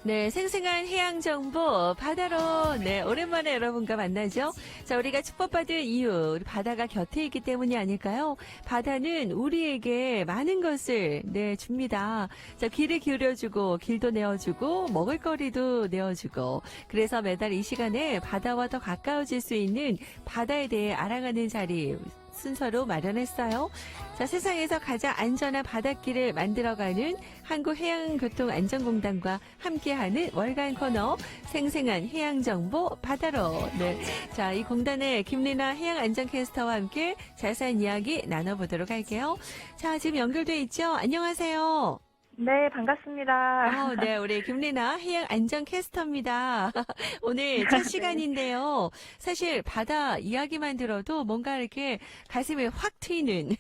네, 생생한 해양 정보 바다로 네, 오랜만에 여러분과 만나죠. 자, 우리가 축복받은 이유, 우리 바다가 곁에 있기 때문이 아닐까요? 바다는 우리에게 많은 것을 네, 줍니다. 자, 귀를 기울여주고 길도 내어주고 먹을거리도 내어주고 그래서 매달 이 시간에 바다와 더 가까워질 수 있는 바다에 대해 알아가는 자리 순서로 마련했어요. 자, 세상에서 가장 안전한 바닷길을 만들어가는 한국해양교통안전공단과 함께하는 월간 코너 생생한 해양정보 바다로. 네. 자, 이 공단의 김리나 해양안전캐스터와 함께 자세한 이야기 나눠보도록 할게요. 자, 지금 연결돼 있죠? 안녕하세요. 네, 반갑습니다. 네, 우리 김리나 해양안전캐스터입니다. 오늘 첫 시간인데요. 사실 바다 이야기만 들어도 뭔가 이렇게 가슴에 확 트이는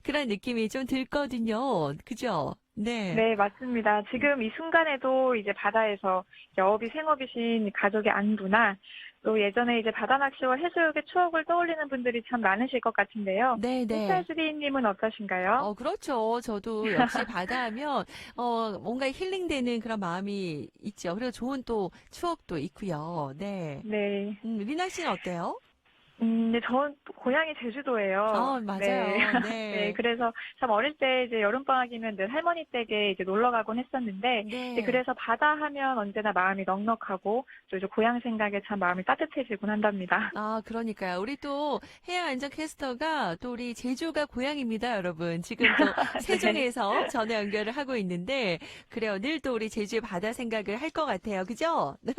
그런 느낌이 좀 들거든요. 그죠? 네. 네, 맞습니다. 지금 이 순간에도 이제 바다에서 어업이 생업이신 가족의 안부나 또 예전에 이제 바다 낚시와 해수욕의 추억을 떠올리는 분들이 참 많으실 것 같은데요. 네네. 햇살주리님은 어떠신가요? 그렇죠. 저도 역시 바다 하면, 뭔가 힐링되는 그런 마음이 있죠. 그리고 좋은 또 추억도 있고요. 네. 네. 리나 씨는 어때요? 네, 저는 또 고향이 제주도예요. 맞아요. 네. 네. 네, 그래서 참 어릴 때 이제 여름방학이면 늘 할머니 댁에 이제 놀러 가곤 했었는데, 네. 이제 그래서 바다 하면 언제나 마음이 넉넉하고, 또 이제 고향 생각에 참 마음이 따뜻해지곤 한답니다. 그러니까요. 우리 또 해양안전캐스터가 또 우리 제주가 고향입니다, 여러분. 지금 또 세종에서 전화 연결을 하고 있는데, 그래요. 늘 또 우리 제주의 바다 생각을 할 것 같아요. 그죠? 네,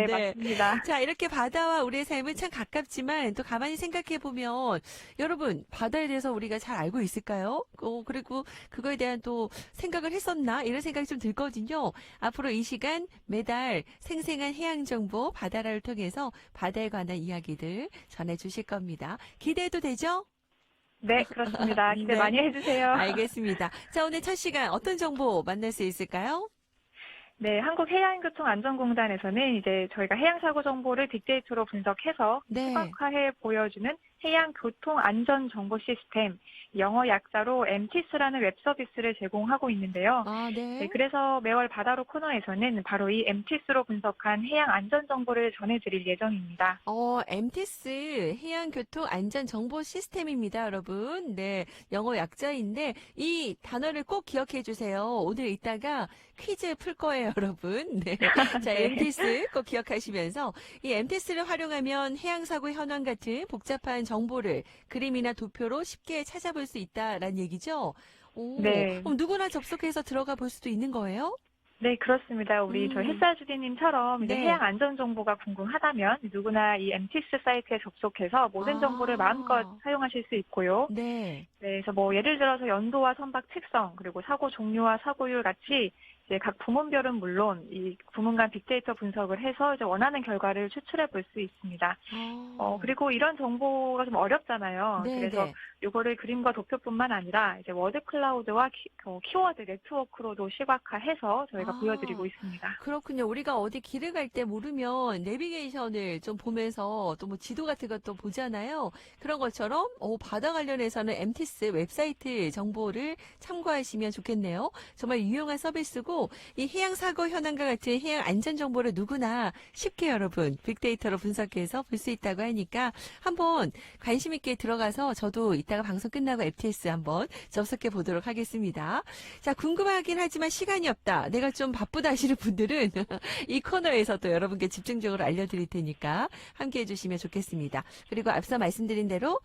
네. 맞습니다. 자, 이렇게 바다와 우리의 삶은 참 가깝지만 또 가만히 생각해 보면 여러분, 바다에 대해서 우리가 잘 알고 있을까요? 그리고 그거에 대한 또 생각을 했었나? 이런 생각이 좀 들거든요. 앞으로 이 시간 매달 생생한 해양 정보 바다라를 통해서 바다에 관한 이야기들 전해 주실 겁니다. 기대해도 되죠? 네, 그렇습니다. 기대 네. 많이 해주세요. 알겠습니다. 자, 오늘 첫 시간 어떤 정보 만날 수 있을까요? 네, 한국해양교통안전공단에서는 이제 저희가 해양사고 정보를 빅데이터로 분석해서 네. 시각화해 보여주는 해양교통안전정보 시스템, 영어 약자로 MTS라는 웹서비스를 제공하고 있는데요. 네. 네, 그래서 매월 바다로 코너에서는 바로 이 MTS로 분석한 해양 안전 정보를 전해드릴 예정입니다. MTS 해양교통 안전정보 시스템입니다, 여러분. 네, 영어 약자인데 이 단어를 꼭 기억해 주세요. 오늘 이따가 퀴즈 풀 거예요, 여러분. 네. 자, 네. MTS 꼭 기억하시면서 이 MTS를 활용하면 해양사고 현황 같은 복잡한 정보를 그림이나 도표로 쉽게 찾아볼 수 있다라는 얘기죠. 네. 그럼 누구나 접속해서 들어가 볼 수도 있는 거예요? 네, 그렇습니다. 우리 저 햇살주디님처럼 이제 네. 해양 안전 정보가 궁금하다면 누구나 이 MTS 사이트에 접속해서 모든 정보를 마음껏 사용하실 수 있고요. 네. 네, 그래서 뭐 예를 들어서 연도와 선박 특성 그리고 사고 종류와 사고율 같이 이제 각 부문별은 물론 이 부문 간 빅데이터 분석을 해서 이제 원하는 결과를 추출해 볼 수 있습니다. 그리고 이런 정보가 좀 어렵잖아요. 네, 그래서 네. 이거를 그림과 도표뿐만 아니라 이제 워드 클라우드와 키워드 네트워크로도 시각화해서 저희가 보여드리고 있습니다. 그렇군요. 우리가 어디 길을 갈 때 모르면 내비게이션을 좀 보면서 또 뭐 지도 같은 것도 보잖아요. 그런 것처럼 바다 관련해서는 MTS 웹사이트 정보를 참고하시면 좋겠네요. 정말 유용한 서비스고 이 해양 사고 현황과 같은 해양 안전 정보를 누구나 쉽게 여러분 빅데이터로 분석해서 볼 수 있다고 하니까 한번 관심 있게 들어가서 저도 이따가 방송 끝나고 MTS 한번 접속해 보도록 하겠습니다. 자, 궁금하긴 하지만 시간이 없다. 내가 좀 바쁘다 하시는 분들은 이 코너에서 또 여러분께 집중적으로 알려드릴 테니까 함께해 주시면 좋겠습니다. 그리고 앞서 말씀드린 대로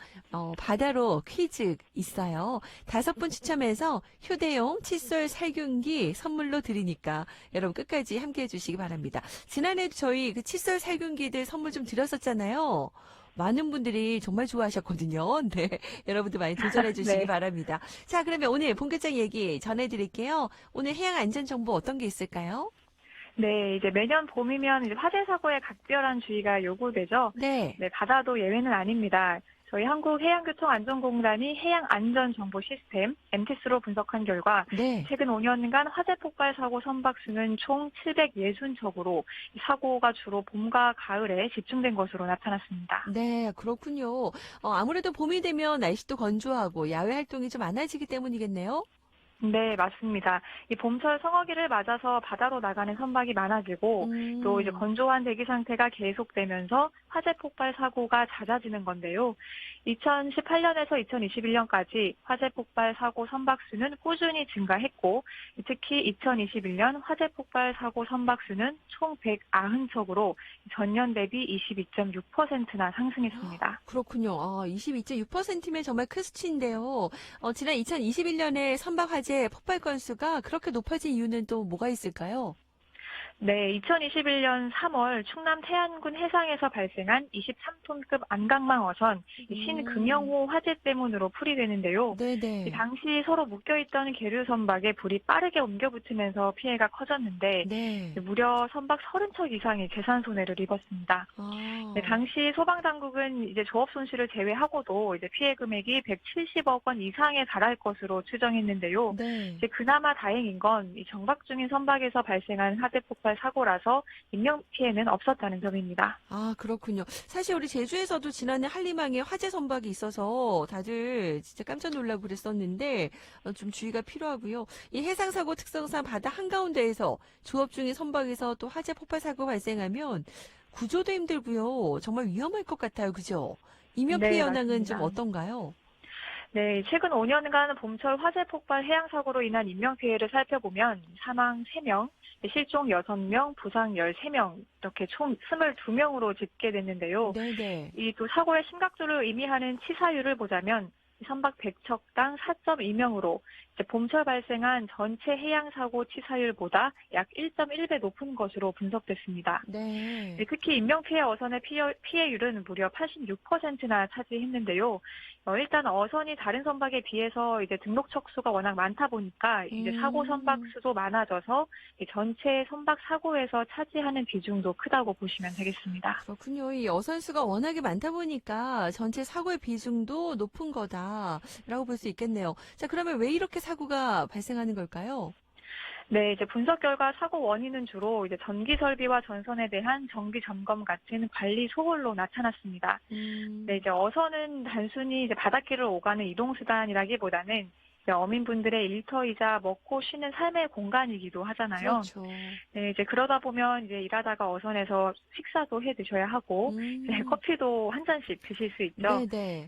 바다로 퀴즈 있어요. 5분 추첨해서 휴대용 칫솔 살균기 선물로 드리니까 여러분 끝까지 함께해 주시기 바랍니다. 지난해 저희 그 칫솔 살균기들 선물 좀 드렸었잖아요. 많은 분들이 정말 좋아하셨거든요. 네, 여러분들 많이 도전해 주시기 네. 바랍니다. 자, 그러면 오늘 본격적 얘기 전해드릴게요. 오늘 해양 안전 정보 어떤 게 있을까요? 네, 이제 매년 봄이면 이제 화재 사고에 각별한 주의가 요구되죠. 네. 네, 바다도 예외는 아닙니다. 저희 한국해양교통안전공단이 해양안전정보 시스템 MTS로 분석한 결과 네. 최근 5년간 화재 폭발 사고 선박 수는 총 760척으로 사고가 주로 봄과 가을에 집중된 것으로 나타났습니다. 네, 그렇군요. 아무래도 봄이 되면 날씨도 건조하고 야외 활동이 좀 많아지기 때문이겠네요. 네, 맞습니다. 이 봄철 성어기를 맞아서 바다로 나가는 선박이 많아지고 또 이제 음. 건조한 대기 상태가 계속되면서 화재 폭발 사고가 잦아지는 건데요. 2018년에서 2021년까지 화재 폭발 사고 선박 수는 꾸준히 증가했고 특히 2021년 화재 폭발 사고 선박 수는 총 190척으로 전년 대비 22.6%나 상승했습니다. 그렇군요. 22.6%면 정말 큰 수치인데요. 지난 2021년에 선박 화재 폭발 건수가 그렇게 높아진 이유는 또 뭐가 있을까요? 네, 2021년 3월 충남 태안군 해상에서 발생한 23톤급 안강망 어선 신금영호 화재 때문으로 풀이되는데요. 이 네네. 당시 서로 묶여있던 계류 선박에 불이 빠르게 옮겨붙으면서 피해가 커졌는데 네. 무려 선박 30척 이상이 재산 손해를 입었습니다. 네, 아, 당시 소방당국은 이제 조업 손실을 제외하고도 이제 피해 금액이 170억 원 이상에 달할 것으로 추정했는데요. 네. 이제 그나마 다행인 건 이 정박 중인 선박에서 발생한 화재 폭발 사고라서 인명 피해는 없었다는 점입니다. 그렇군요. 사실 우리 제주에서도 지난해 한림항에 화재 선박이 있어서 다들 진짜 깜짝 놀라고 그랬었는데 좀 주의가 필요하고요. 이 해상사고 특성상 바다 한가운데에서 조업 중인 선박에서 또 화재 폭발 사고 발생하면 구조도 힘들고요. 정말 위험할 것 같아요. 그죠? 인명피해 네, 현황은 좀 맞습니다. 어떤가요? 네, 최근 5년간 봄철 화재 폭발 해양 사고로 인한 인명 피해를 살펴보면 사망 3명, 실종 6명, 부상 13명 이렇게 총 22명으로 집계됐는데요. 네네. 이 또 사고의 심각도를 의미하는 치사율을 보자면 선박 100척당 4.2명으로 봄철 발생한 전체 해양 사고 치사율보다 약 1.1배 높은 것으로 분석됐습니다. 네. 특히 인명피해 어선의 피해율은 무려 86%나 차지했는데요. 일단 어선이 다른 선박에 비해서 이제 등록 척수가 워낙 많다 보니까 이제 사고 선박 음. 수도 많아져서 이 전체 선박 사고에서 차지하는 비중도 크다고 보시면 되겠습니다. 그렇군요. 이 여선수가 워낙에 많다 보니까 전체 사고의 비중도 높은 거다라고 볼 수 있겠네요. 자, 그러면 왜 이렇게 사고가 발생하는 걸까요? 네, 이제 분석 결과 사고 원인은 주로 이제 전기 설비와 전선에 대한 정기 점검 같은 관리 소홀로 나타났습니다. 네, 음, 이제 어선은 단순히 이제 바닷길을 오가는 이동수단이라기보다는 이제 어민분들의 일터이자 먹고 쉬는 삶의 공간이기도 하잖아요. 그렇죠. 네, 이제 그러다 보면 이제 일하다가 어선에서 식사도 해 드셔야 하고, 이제 음, 커피도 한 잔씩 드실 수 있죠. 네네.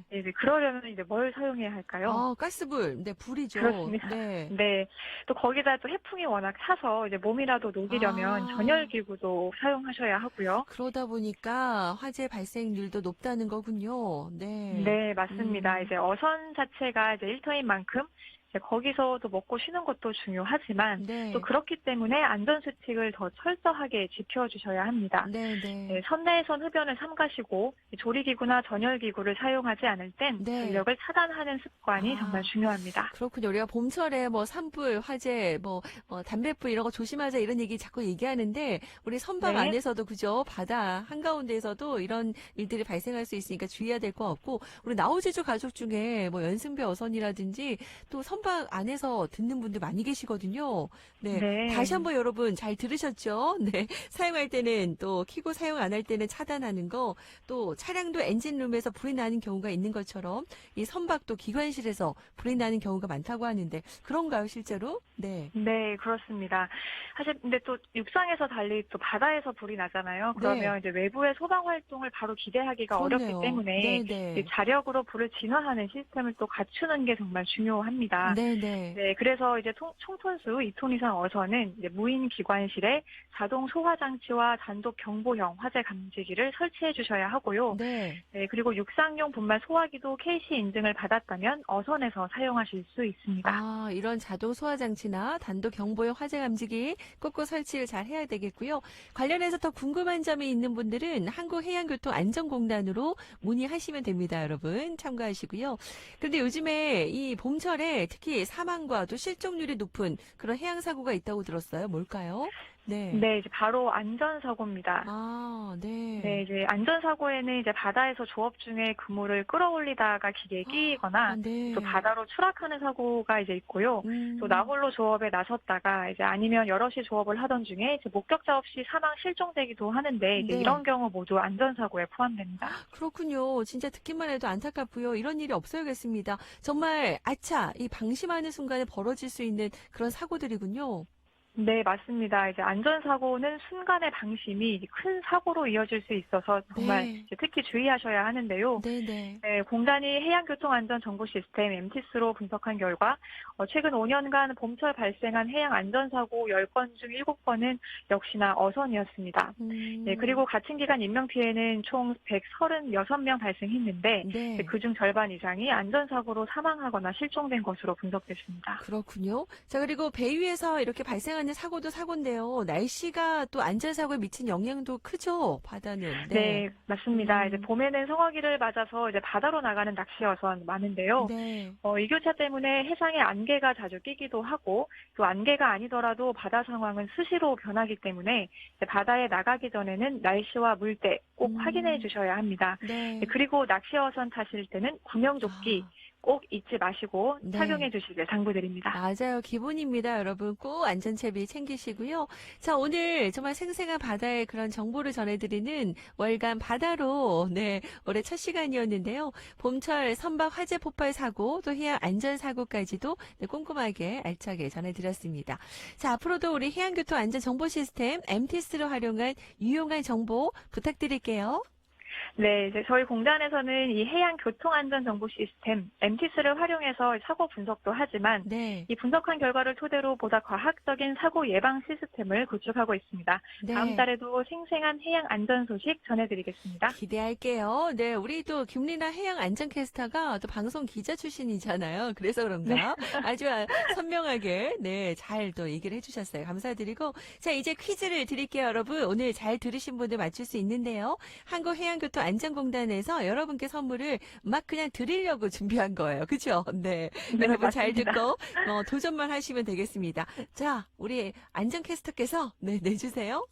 네, 이제 그러려면 이제 뭘 사용해야 할까요? 가스불. 네, 불이죠. 그렇습니다. 네. 네. 또 거기다 또 해풍이 워낙 차서 이제 몸이라도 녹이려면 아, 전열기구도 사용하셔야 하고요. 그러다 보니까 화재 발생률도 높다는 거군요. 네. 네, 맞습니다. 음, 이제 어선 자체가 이제 일터인 만큼 이제 거기서도 먹고 쉬는 것도 중요하지만 또 네. 그렇기 때문에 안전수칙을 더 철저하게 지켜주셔야 합니다. 네네. 네, 선내에선 흡연을 삼가시고 조리기구나 전열기구를 사용하지 않을 땐 네. 전력을 차단하는 습관이 정말 아. 중요합니다. 그렇군요. 우리가 봄철에 뭐 산불, 화재, 담뱃불 이런 거 조심하자 이런 얘기 자꾸 얘기하는데 우리 선박 네. 안에서도 그죠? 바다 한가운데에서도 이런 일들이 발생할 수 있으니까 주의해야 될 것 같고 우리 나우제주 가족 중에 뭐 연승배 어선이라든지 또 선박 안에서 듣는 분들 많이 계시거든요. 네. 다시 네. 한번 여러분 잘 들으셨죠? 네. 사용할 때는 또 켜고 사용 안 할 때는 차단하는 거 또 차량도 엔진룸에서 불이 나는 경우가 있는 것처럼 이 선박도 기관실에서 불이 나는 경우가 많다고 하는데 그런가요, 실제로? 네. 네, 그렇습니다. 사실 근데 또 육상에서 달리 또 바다에서 불이 나잖아요. 네. 그러면 이제 외부의 소방 활동을 바로 기대하기가 어렵기 그렇네요. 때문에 이제 네네. 자력으로 불을 진화하는 시스템을 또 갖추는 게 정말 중요합니다. 네네. 네, 그래서 이제 총톤수 2톤 이상 어선은 이제 무인 기관실에 자동 소화 장치와 단독 경보형 화재 감지기를 설치해 주셔야 하고요. 네. 네, 그리고 육상용 분말 소화기도 KC 인증을 받았다면 어선에서 사용하실 수 있습니다. 이런 자동 소화 장치나 단독 경보용 화재 감지기 꼭꼭 설치를 잘 해야 되겠고요. 관련해서 더 궁금한 점이 있는 분들은 한국해양교통안전공단으로 문의하시면 됩니다, 여러분. 참고하시고요. 그런데 요즘에 이 봄철에 특히 사망과 또 실종률이 높은 그런 해양 사고가 있다고 들었어요. 뭘까요? 네. 네, 이제 바로 안전사고입니다. 아, 네. 네, 이제 안전사고에는 이제 바다에서 조업 중에 그물을 끌어올리다가 기계에 끼거나 아, 네. 또 바다로 추락하는 사고가 이제 있고요. 또 음. 나홀로 조업에 나섰다가 이제 아니면 여럿이 조업을 하던 중에 이제 목격자 없이 사망 실종되기도 하는데 이제 네. 이런 경우 모두 안전사고에 포함됩니다. 그렇군요. 진짜 듣기만 해도 안타깝고요. 이런 일이 없어야겠습니다. 정말 아차, 이 방심하는 순간에 벌어질 수 있는 그런 사고들이군요. 네, 맞습니다. 이제 안전사고는 순간의 방심이 큰 사고로 이어질 수 있어서 정말 네. 이제 특히 주의하셔야 하는데요. 네네. 네, 공단이 해양교통안전정보시스템 MTS로 분석한 결과 최근 5년간 봄철 발생한 해양안전사고 10건 중 7건은 역시나 어선이었습니다. 네, 그리고 같은 기간 인명피해는 총 136명 발생했는데 네. 그중 절반 이상이 안전사고로 사망하거나 실종된 것으로 분석됐습니다. 그렇군요. 자, 그리고 배 위에서 이렇게 발생하는 사고도 사고인데요. 날씨가 또 안전사고에 미친 영향도 크죠, 바다는. 네, 맞습니다. 이제 음. 봄에는 성화기를 맞아서 이제 바다로 나가는 낚시 어선 많은데요. 네. 일교차 때문에 해상에 안개가 자주 끼기도 하고 또 안개가 아니더라도 바다 상황은 수시로 변하기 때문에 이제 바다에 나가기 전에는 날씨와 물때 꼭 확인해 주셔야 합니다. 네. 그리고 낚시 어선 타실 때는 구명조끼 꼭 잊지 마시고 네. 착용해 주시길 당부드립니다. 맞아요. 기본입니다, 여러분. 꼭 안전채비 챙기시고요. 자, 오늘 정말 생생한 바다의 그런 정보를 전해드리는 월간 바다로, 네, 올해 첫 시간이었는데요. 봄철 선박 화재 폭발 사고, 또 해양 안전사고까지도 네, 꼼꼼하게 알차게 전해드렸습니다. 자, 앞으로도 우리 해양교통 안전정보 시스템 MTS를 활용한 유용한 정보 부탁드릴게요. 네, 이제 저희 공단에서는 이 해양 교통안전정보 시스템 MTS를 활용해서 사고 분석도 하지만 네. 이 분석한 결과를 토대로 보다 과학적인 사고 예방 시스템을 구축하고 있습니다. 네. 다음 달에도 생생한 해양 안전 소식 전해드리겠습니다. 기대할게요. 네, 우리 또 김리나 해양 안전 캐스터가 또 방송 기자 출신이잖아요. 그래서 그런가? 아주 선명하게, 네, 잘 또 얘기를 해주셨어요. 감사드리고. 자, 이제 퀴즈를 드릴게요, 여러분. 오늘 잘 들으신 분들 맞출 수 있는데요. 한국해양교통안전공단에서 여러분께 선물을 막 그냥 드리려고 준비한 거예요. 그죠? 네. 네, 여러분 잘 맞습니다. 듣고, 도전만 하시면 되겠습니다. 자, 우리 안전 캐스터께서, 네, 내주세요.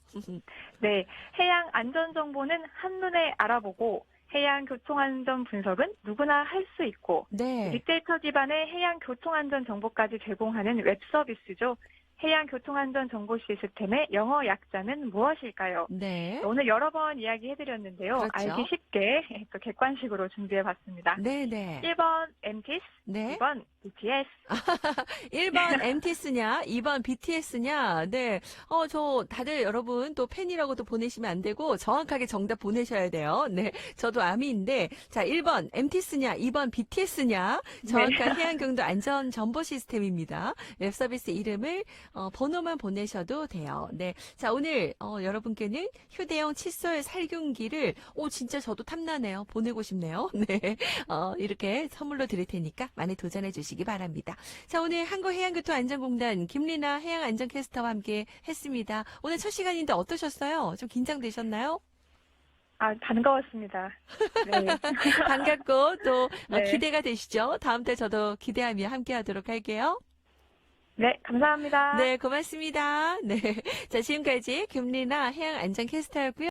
네, 해양 안전 정보는 한눈에 알아보고 해양 교통안전 분석은 누구나 할 수 있고 네. 빅데이터 기반의 해양 교통안전 정보까지 제공하는 웹 서비스죠. 해양 교통안전 정보 시스템의 영어 약자는 무엇일까요? 네. 오늘 여러 번 이야기해드렸는데요. 그렇죠. 알기 쉽게 또 객관식으로 준비해봤습니다. 네네. 1번 MTS, 네. 2번 BTS. 1번 MTS냐, 2번 BTS냐, 네. 다들 여러분 또 팬이라고도 보내시면 안 되고 정확하게 정답 보내셔야 돼요. 네. 저도 아미인데, 자, 1번 MTS냐, 2번 BTS냐, 정확한 해양경도 안전 정보 시스템입니다. 웹서비스 이름을, 번호만 보내셔도 돼요. 네. 자, 오늘, 여러분께는 휴대용 칫솔 살균기를, 진짜 저도 탐나네요. 보내고 싶네요. 네. 이렇게 선물로 드릴 테니까 많이 도전해 주시기 바랍니다. 자, 오늘 한국해양교통안전공단 김리나 해양안전캐스터와 함께 했습니다. 오늘 첫 시간인데 어떠셨어요? 좀 긴장되셨나요? 반가웠습니다. 네. 반갑고 또 네. 기대가 되시죠? 다음 달 저도 기대하며 함께 하도록 할게요. 네, 감사합니다. 네, 고맙습니다. 네. 자, 지금까지 김리나 해양안전캐스터였고요.